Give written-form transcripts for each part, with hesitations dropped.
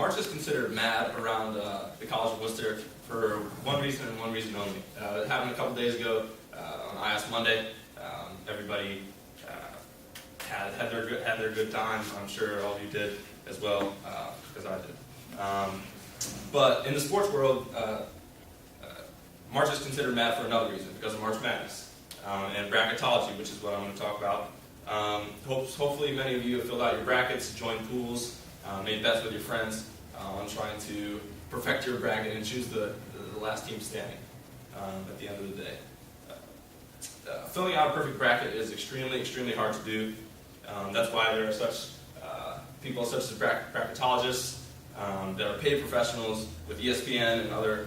March is considered mad around the College of Worcester for one reason and one reason only. It happened a couple days ago on IS Monday. Everybody had their good time. I'm sure all of you did as well, because I did. But in the sports world, March is considered mad for another reason, because of March Madness and bracketology, which is what I'm going to talk about. Hopefully many of you have filled out your brackets, joined pools, made bets with your friends on trying to perfect your bracket and choose the last team standing at the end of the day. Filling out a perfect bracket is extremely hard to do. That's why there are such people such as bracketologists that are paid professionals with ESPN and other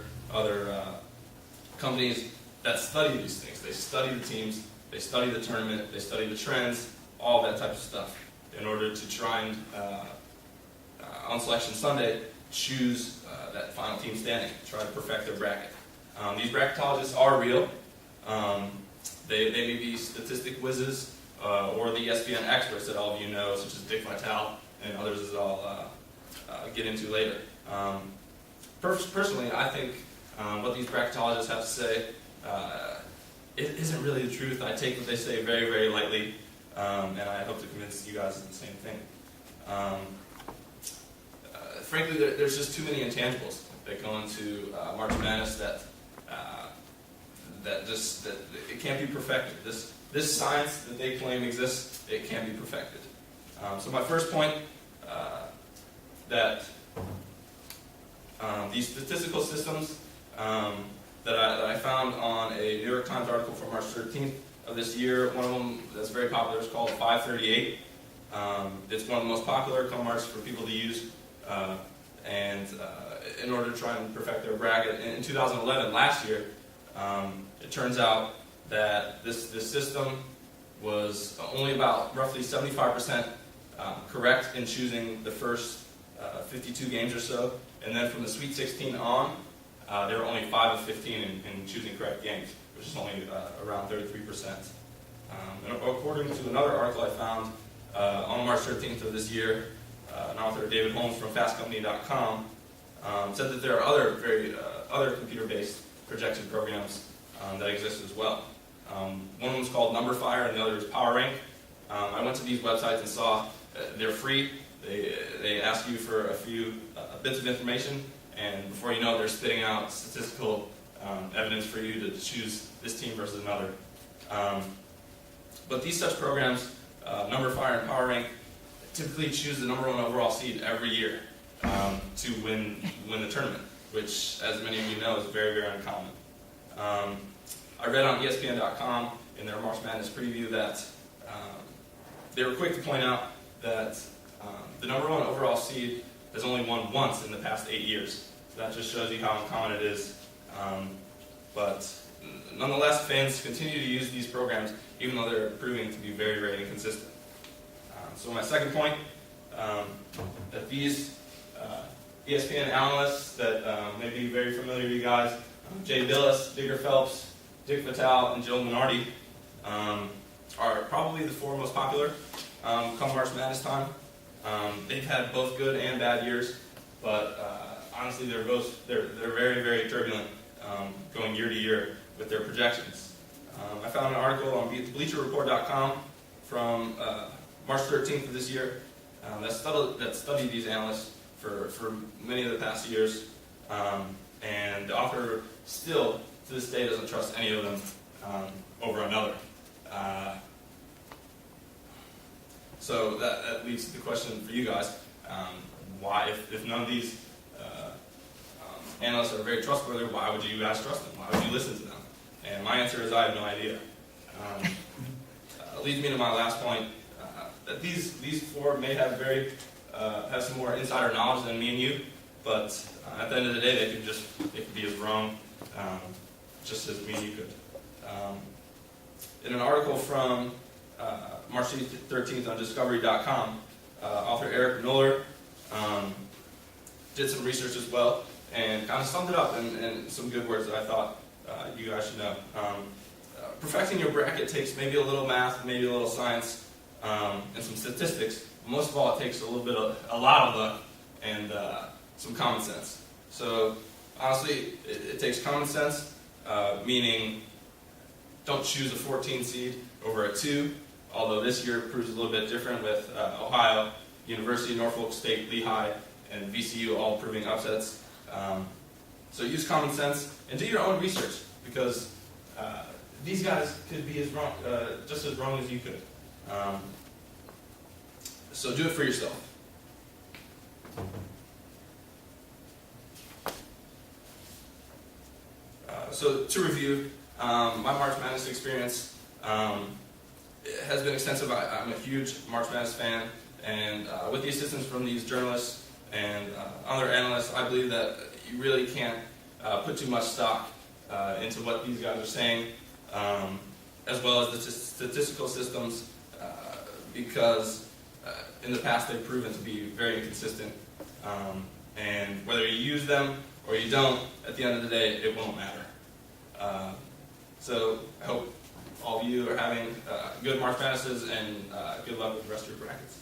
companies that study these things. They study the teams, they study the tournament, they study the trends, all that type of stuff, in order to try and, on Selection Sunday, choose that final team standing, try to perfect their bracket. These bracketologists are real. They may be statistic whizzes or the ESPN experts that all of you know, such as Dick Vitale and others as I'll get into later. Personally, I think what these bracketologists have to say it isn't really the truth. I take what they say very lightly, and I hope to convince you guys of the same thing. Frankly, there's just too many intangibles that go into March Madness that it can't be perfected. This science that they claim exists, it can't be perfected. So my first point, that these statistical systems that I found on a New York Times article from March 13th of this year. One of them that's very popular is called 538. It's one of the most popular come March for people to use in order to try and perfect their bracket. In 2011, last year, it turns out that this system was only about roughly 75% correct in choosing the first 52 games or so, and then from the Sweet 16 on, they were only 5 of 15 in choosing correct games, which is only around 33%. And according to another article I found on March 13th of this year, an author, David Holmes from FastCompany.com, said that there are other computer-based projection programs that exist as well. One of them is called NumberFire, and the other is PowerRank. I went to these websites and saw they're free. They ask you for a few bits of information, and before you know it, they're spitting out statistical evidence for you to choose this team versus another. But these such programs, NumberFire and PowerRank, typically choose the number 1 overall seed every year to win the tournament, which, as many of you know, is very uncommon. I read on ESPN.com in their March Madness preview that they were quick to point out that the number 1 overall seed has only won once in the past 8 years. So that just shows you how uncommon it is. But nonetheless, fans continue to use these programs even though they're proving to be very inconsistent. So my second point, that these ESPN analysts that may be very familiar to you guys, Jay Billis, Digger Phelps, Dick Vitale, and Joe Minardi, are probably the 4 most popular come March Madness time. They've had both good and bad years, but honestly, they're very turbulent going year to year with their projections. I found an article on BleacherReport.com from March 13th of this year that studied these analysts for many of the past years, and the author still, to this day, doesn't trust any of them over another. So that leads to the question for you guys, why, if none of these analysts are very trustworthy, why would you guys trust them? Why would you listen to them? And my answer is I have no idea. Leads me to my last point, that these 4 may have have some more insider knowledge than me and you, but at the end of the day, they could be as wrong just as me and you could. In an article from March 13th on Discovery.com, author Eric Miller did some research as well and kind of summed it up in some good words that I thought you guys should know. Perfecting your bracket takes maybe a little math, maybe a little science, and some statistics. Most of all, it takes a lot of luck and some common sense. So honestly, it takes common sense, meaning don't choose a 14 seed over a 2, although this year proves a little bit different with Ohio, University, Norfolk State, Lehigh, and VCU all proving upsets. So use common sense and do your own research, because these guys could be as wrong, just as wrong as you could. So do it for yourself. So to review, my March Madness experience has been extensive. I'm a huge March Madness fan, and with the assistance from these journalists and other analysts, I believe that you really can't put too much stock into what these guys are saying, as well as the statistical systems, because in the past they've proven to be very inconsistent. And whether you use them or you don't, at the end of the day, it won't matter. So I hope all of you are having good March Madnesses, and good luck with the rest of your brackets.